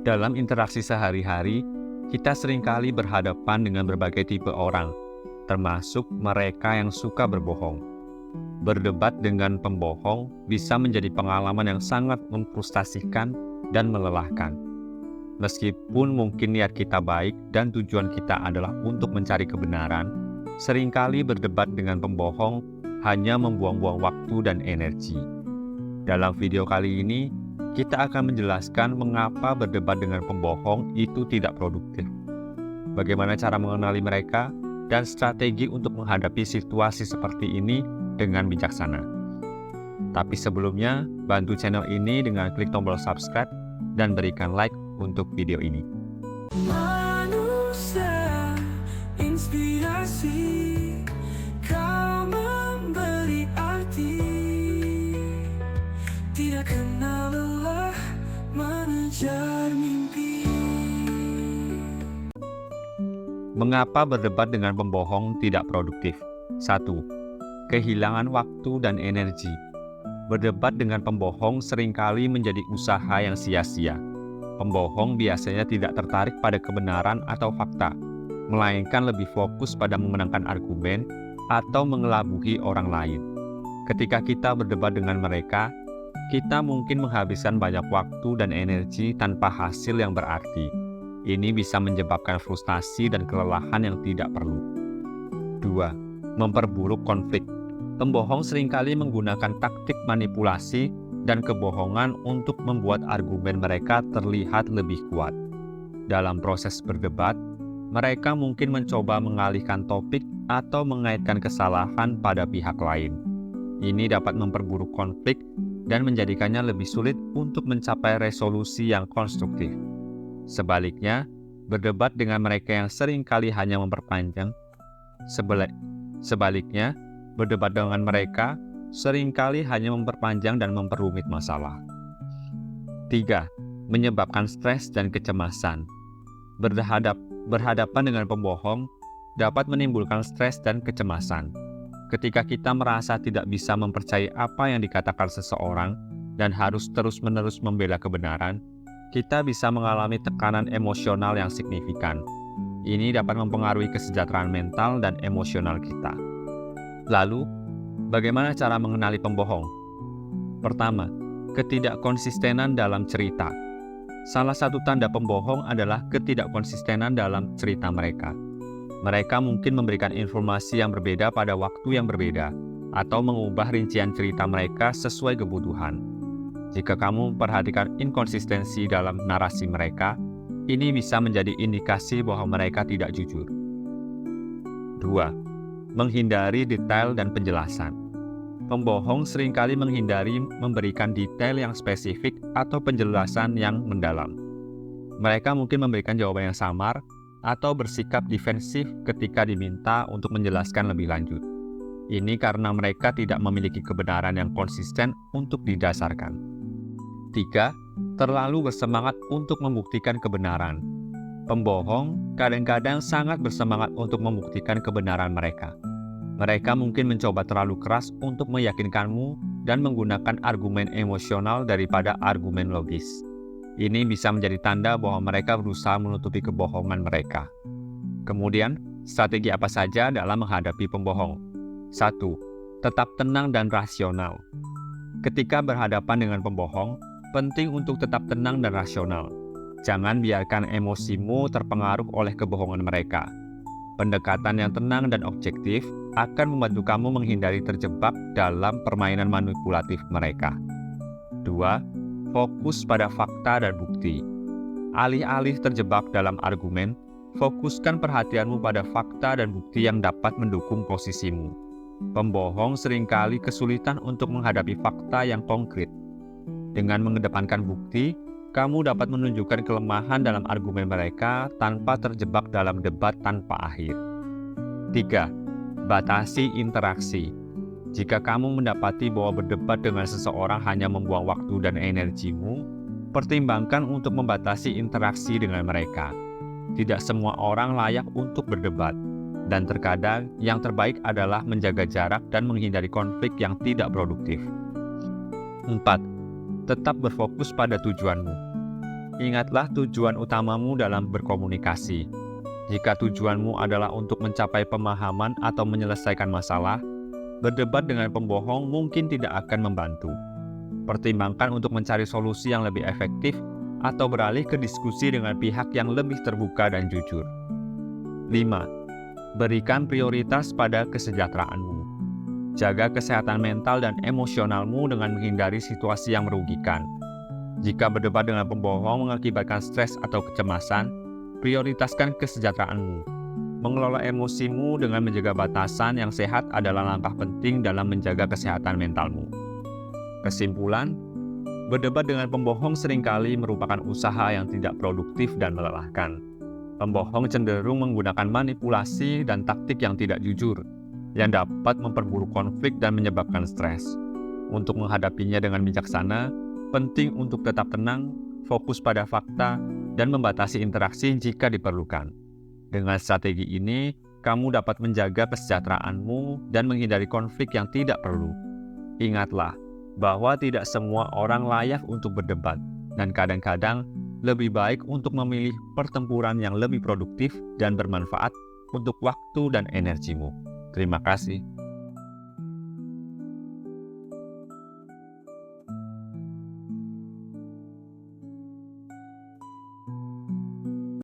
Dalam interaksi sehari-hari, kita seringkali berhadapan dengan berbagai tipe orang, termasuk mereka yang suka berbohong. Berdebat dengan pembohong bisa menjadi pengalaman yang sangat memfrustasikan dan melelahkan. Meskipun mungkin niat kita baik dan tujuan kita adalah untuk mencari kebenaran, seringkali berdebat dengan pembohong hanya membuang-buang waktu dan energi. Dalam video kali ini, kita akan menjelaskan mengapa berdebat dengan pembohong itu tidak produktif, bagaimana cara mengenali mereka, dan strategi untuk menghadapi situasi seperti ini dengan bijaksana. Tapi sebelumnya, bantu channel ini dengan klik tombol subscribe dan berikan like untuk video ini. Manusia inspirasi, kau memberi arti, tidak kenal lelah mengejar mimpi. Mengapa berdebat dengan pembohong tidak produktif? 1. Kehilangan waktu dan energi. Berdebat dengan pembohong seringkali menjadi usaha yang sia-sia. Pembohong biasanya tidak tertarik pada kebenaran atau fakta, melainkan lebih fokus pada memenangkan argumen atau mengelabuhi orang lain. Ketika kita berdebat dengan mereka, kita mungkin menghabiskan banyak waktu dan energi tanpa hasil yang berarti. Ini bisa menyebabkan frustasi dan kelelahan yang tidak perlu. 2. Memperburuk konflik. Pembohong seringkali menggunakan taktik manipulasi dan kebohongan untuk membuat argumen mereka terlihat lebih kuat. Dalam proses berdebat, mereka mungkin mencoba mengalihkan topik atau mengaitkan kesalahan pada pihak lain. Ini dapat memperburuk konflik dan menjadikannya lebih sulit untuk mencapai resolusi yang konstruktif. Sebaliknya, berdebat dengan mereka yang seringkali hanya memperpanjang dan memperumit masalah. 3. Menyebabkan stres dan kecemasan. Berhadapan dengan pembohong dapat menimbulkan stres dan kecemasan. Ketika kita merasa tidak bisa mempercayai apa yang dikatakan seseorang dan harus terus-menerus membela kebenaran, kita bisa mengalami tekanan emosional yang signifikan. Ini dapat mempengaruhi kesejahteraan mental dan emosional kita. Lalu, bagaimana cara mengenali pembohong? Pertama, ketidakkonsistenan dalam cerita. Salah satu tanda pembohong adalah ketidakkonsistenan dalam cerita mereka. Mereka mungkin memberikan informasi yang berbeda pada waktu yang berbeda, atau mengubah rincian cerita mereka sesuai kebutuhan. Jika kamu memperhatikan inkonsistensi dalam narasi mereka, ini bisa menjadi indikasi bahwa mereka tidak jujur. 2. Menghindari detail dan penjelasan. Pembohong seringkali menghindari memberikan detail yang spesifik atau penjelasan yang mendalam. Mereka mungkin memberikan jawaban yang samar atau bersikap defensif ketika diminta untuk menjelaskan lebih lanjut. Ini karena mereka tidak memiliki kebenaran yang konsisten untuk didasarkan. 3. Terlalu bersemangat untuk membuktikan kebenaran. Pembohong kadang-kadang sangat bersemangat untuk membuktikan kebenaran mereka. Mereka mungkin mencoba terlalu keras untuk meyakinkanmu dan menggunakan argumen emosional daripada argumen logis. Ini bisa menjadi tanda bahwa mereka berusaha menutupi kebohongan mereka. Kemudian, strategi apa saja dalam menghadapi pembohong? 1. Tetap tenang dan rasional. Ketika berhadapan dengan pembohong, penting untuk tetap tenang dan rasional. Jangan biarkan emosimu terpengaruh oleh kebohongan mereka. Pendekatan yang tenang dan objektif akan membantu kamu menghindari terjebak dalam permainan manipulatif mereka. 2. Fokus pada fakta dan bukti. Alih-alih terjebak dalam argumen, fokuskan perhatianmu pada fakta dan bukti yang dapat mendukung posisimu. Pembohong seringkali kesulitan untuk menghadapi fakta yang konkret. Dengan mengedepankan bukti, kamu dapat menunjukkan kelemahan dalam argumen mereka tanpa terjebak dalam debat tanpa akhir. 3. Batasi interaksi. Jika kamu mendapati bahwa berdebat dengan seseorang hanya membuang waktu dan energimu, pertimbangkan untuk membatasi interaksi dengan mereka. Tidak semua orang layak untuk berdebat, dan terkadang yang terbaik adalah menjaga jarak dan menghindari konflik yang tidak produktif. 4. Tetap berfokus pada tujuanmu. Ingatlah tujuan utamamu dalam berkomunikasi. Jika tujuanmu adalah untuk mencapai pemahaman atau menyelesaikan masalah, berdebat dengan pembohong mungkin tidak akan membantu. Pertimbangkan untuk mencari solusi yang lebih efektif atau beralih ke diskusi dengan pihak yang lebih terbuka dan jujur. 5. Berikan prioritas pada kesejahteraanmu. Jaga kesehatan mental dan emosionalmu dengan menghindari situasi yang merugikan. Jika berdebat dengan pembohong mengakibatkan stres atau kecemasan, prioritaskan kesejahteraanmu. Mengelola emosimu dengan menjaga batasan yang sehat adalah langkah penting dalam menjaga kesehatan mentalmu. Kesimpulan, berdebat dengan pembohong seringkali merupakan usaha yang tidak produktif dan melelahkan. Pembohong cenderung menggunakan manipulasi dan taktik yang tidak jujur, yang dapat memperburuk konflik dan menyebabkan stres. Untuk menghadapinya dengan bijaksana, penting untuk tetap tenang, fokus pada fakta, dan membatasi interaksi jika diperlukan. Dengan strategi ini, kamu dapat menjaga kesejahteraanmu dan menghindari konflik yang tidak perlu. Ingatlah bahwa tidak semua orang layak untuk berdebat, dan kadang-kadang lebih baik untuk memilih pertempuran yang lebih produktif dan bermanfaat untuk waktu dan energimu. Terima kasih.